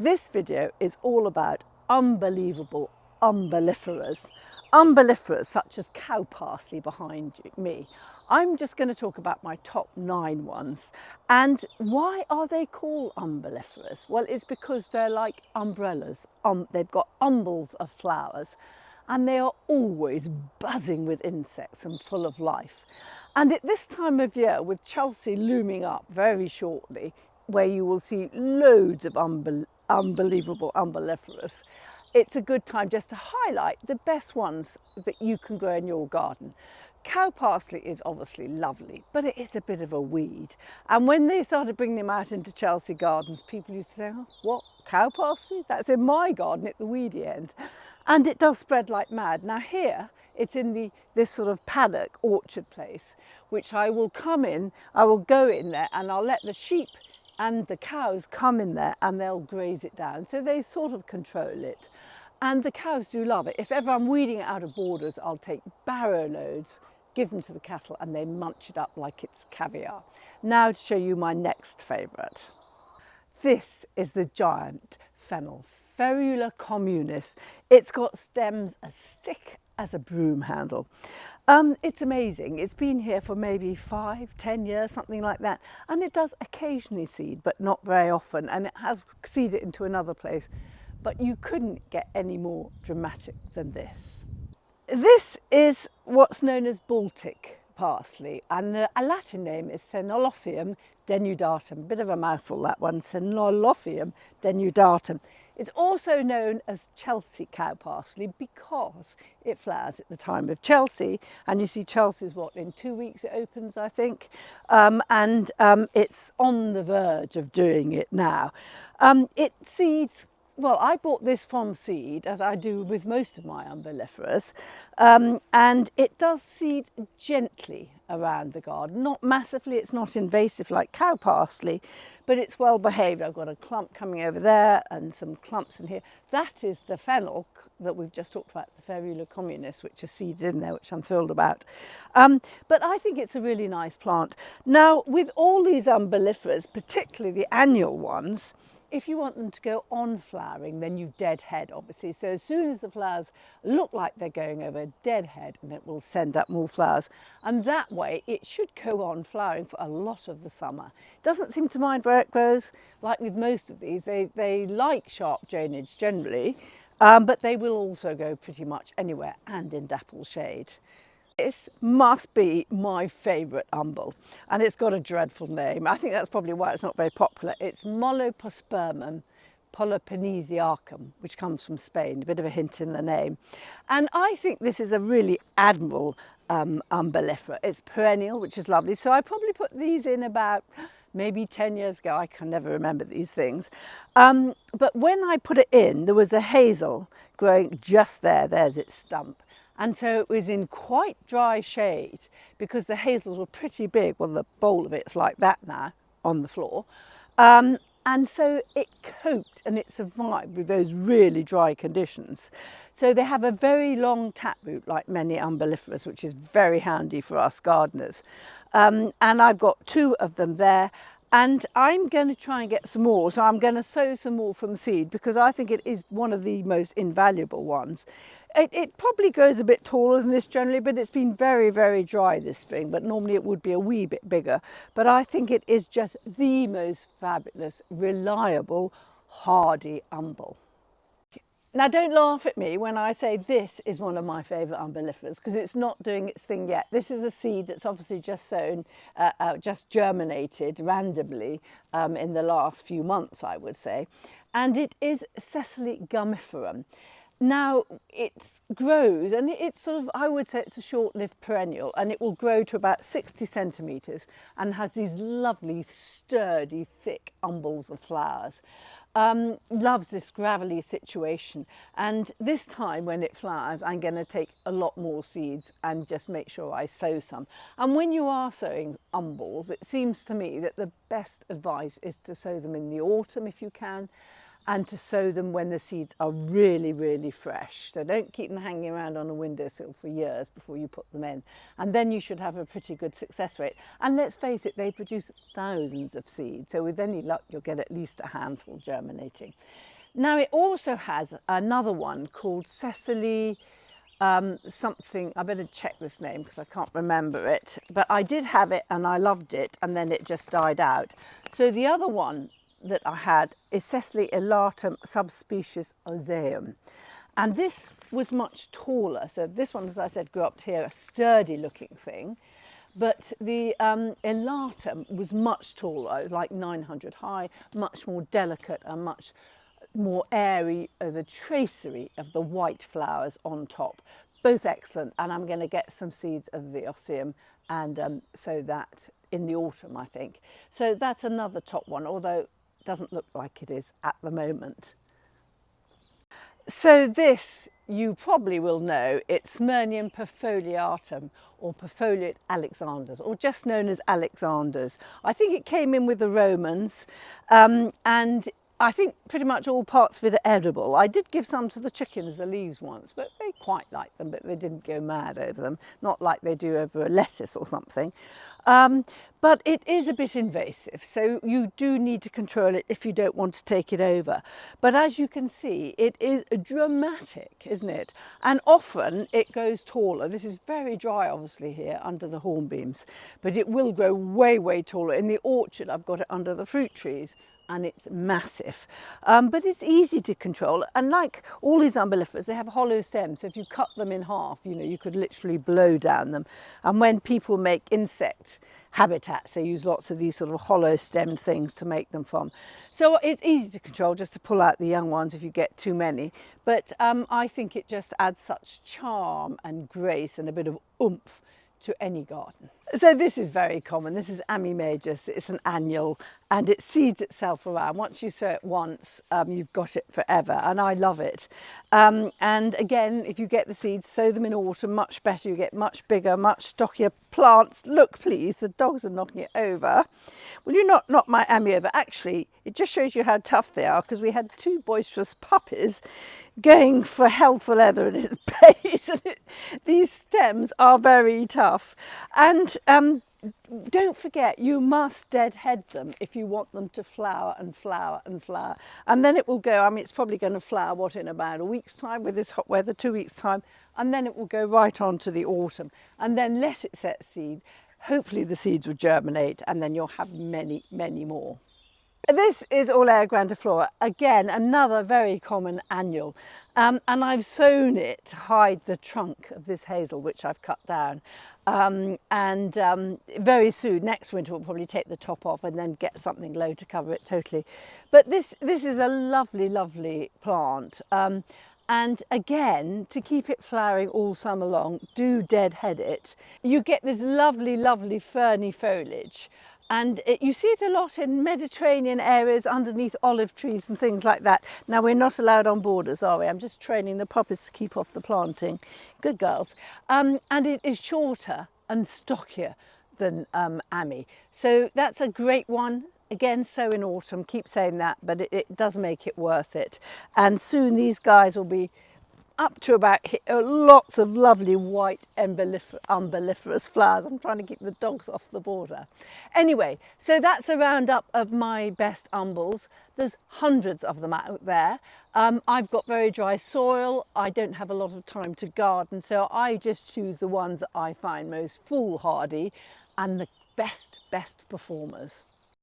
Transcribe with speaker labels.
Speaker 1: This video is all about unbelievable umbelliferas. Umbelliferas such as cow parsley behind me. I'm just going to talk about my top 9 ones. And why are they called umbelliferas? Well, it's because they're like umbrellas. They've got umbels of flowers and they are always buzzing with insects and full of life. And at this time of year, with Chelsea looming up very shortly, where you will see loads of unbelievable umbelliferas, it's a good time just to highlight the best ones that you can grow in your garden. Cow parsley is obviously lovely, but it is a bit of a weed. And when they started bringing them out into Chelsea gardens, people used to say, oh, what, cow parsley? That's in my garden at the weedy end. And it does spread like mad. Now here, it's in this sort of paddock orchard place, which I will go in there and I'll let the sheep and the cows come in there and they'll graze it down. So they sort of control it. And the cows do love it. If ever I'm weeding it out of borders, I'll take barrow loads, give them to the cattle and they munch it up like it's caviar. Now to show you my next favourite. This is the giant fennel, Ferula communis. It's got stems as thick as a broom handle. It's amazing. It's been here for maybe 5-10 years, something like that. And it does occasionally seed, but not very often. And it has seeded into another place. But you couldn't get any more dramatic than this. This is what's known as Baltic parsley. And the Latin name is Molopospermum denudatum. Bit of a mouthful, that one. Molopospermum denudatum. It's also known as Chelsea cow parsley because it flowers at the time of Chelsea. And you see Chelsea's what, in 2 weeks it opens, I think. It's on the verge of doing it now. It seeds, well, I bought this from seed, as I do with most of my umbelliferas. And it does seed gently around the garden, not massively, it's not invasive like cow parsley, but it's well behaved. I've got a clump coming over there and some clumps in here. That is the fennel that we've just talked about, the Ferula communis, which is seeded in there, which I'm thrilled about. But I think it's a really nice plant. Now, with all these umbelliferas, particularly the annual ones, if you want them to go on flowering, then you deadhead, obviously. So as soon as the flowers look like they're going over, deadhead, and it will send up more flowers. And that way, it should go on flowering for a lot of the summer. It doesn't seem to mind where it grows. Like with most of these, they like sharp drainage generally, but they will also go pretty much anywhere and in dapple shade. This must be my favourite umbel, and it's got a dreadful name. I think that's probably why it's not very popular. It's Molopospermum Peloponnesiacum, which comes from Spain, a bit of a hint in the name. And I think this is a really admirable umbellifera. It's perennial, which is lovely. So I probably put these in about maybe 10 years ago. I can never remember these things. But when I put it in, there was a hazel growing just there. There's its stump. And so it was in quite dry shade because the hazels were pretty big. Well, the bowl of it's like that now on the floor. And so it coped and it survived with those really dry conditions. So they have a very long taproot like many umbelliferas, which is very handy for us gardeners. And I've got 2 of them there. And I'm going to try and get some more. So I'm going to sow some more from seed because I think it is one of the most invaluable ones. It probably grows a bit taller than this generally, but it's been very, very dry this spring, but normally it would be a wee bit bigger. But I think it is just the most fabulous, reliable, hardy umbel. Now don't laugh at me when I say this is one of my favourite umbelliferas because it's not doing its thing yet. This is a seed that's obviously just sown, just germinated randomly in the last few months, I would say. And it is Cesily Gumiferum. Now it grows and it's sort of, I would say it's a short-lived perennial, and it will grow to about 60 centimetres and has these lovely, sturdy, thick umbels of flowers. Loves this gravelly situation, and this time when it flowers I'm going to take a lot more seeds and just make sure I sow some. And when you are sowing umbels, it seems to me that the best advice is to sow them in the autumn if you can, and to sow them when the seeds are really, really fresh. So don't keep them hanging around on a windowsill for years before you put them in. And then you should have a pretty good success rate. And let's face it, they produce thousands of seeds. So with any luck, you'll get at least a handful germinating. Now it also has another one called Cesily something. I better check this name because I can't remember it, but I did have it and I loved it, and then it just died out. So the other one that I had is Cesily elatum subspecies oseum, and this was much taller. So this one, as I said, grew up here, a sturdy looking thing, but the elatum was much taller. It was like 900 high, much more delicate and much more airy, the tracery of the white flowers on top. Both excellent, and I'm going to get some seeds of the Oseum and sow that in the autumn, I think. So that's another top one, although it doesn't look like it is at the moment. So this, you probably will know, it's Smyrnium perfoliatum, or perfoliate Alexanders, or just known as Alexanders. I think it came in with the Romans, and I think pretty much all parts of it are edible. I did give some to the chickens, the leaves once, but they quite liked them, but they didn't go mad over them, not like they do over a lettuce or something. But it is a bit invasive, so you do need to control it if you don't want to take it over. But as you can see, it is dramatic, isn't it? And often it goes taller. This is very dry, obviously, here under the hornbeams, but it will grow way, way taller. In the orchard, I've got it under the fruit trees, and it's massive, but it's easy to control. And like all these umbelliferas, they have hollow stems, so if you cut them in half, you know, you could literally blow down them. And when people make insect habitats, they use lots of these sort of hollow stemmed things to make them from. So it's easy to control, just to pull out the young ones if you get too many. But I think it just adds such charm and grace and a bit of oomph to any garden. So this is very common. This is Amu majus. It's an annual, and it seeds itself around. Once you sow it once, you've got it forever, and I love it. And again, if you get the seeds, sow them in autumn, much better. You get much bigger, much stockier plants. Look, please, the dogs are knocking it over. Will you not knock my Amu over? Actually, it just shows you how tough they are, because we had two boisterous puppies going for hell for leather at its base. These stems are very tough. And don't forget, you must deadhead them if you want them to flower and flower and flower. And then it will go, I mean, it's probably going to flower, what, in about a week's time with this hot weather, 2 weeks' time. And then it will go right on to the autumn. And then let it set seed. Hopefully the seeds will germinate, and then you'll have many, many more. This is Orlea grandiflora, again another very common annual, and I've sown it to hide the trunk of this hazel, which I've cut down, very soon, next winter, we'll probably take the top off and then get something low to cover it totally. But this is a lovely, lovely plant. And again, to keep it flowering all summer long, do deadhead it. You get this lovely, lovely ferny foliage. And you see it a lot in Mediterranean areas underneath olive trees and things like that. Now, we're not allowed on borders, are we? I'm just training the puppies to keep off the planting. Good girls. And it is shorter and stockier than Amu. So that's a great one. Again, sow in autumn, keep saying that, but it does make it worth it. And soon these guys will be up to about lots of lovely white umbelliferous flowers. I'm trying to keep the dogs off the border. Anyway, so that's a roundup of my best umbels. There's hundreds of them out there. I've got very dry soil. I don't have a lot of time to garden, so I just choose the ones that I find most foolhardy and the best performers.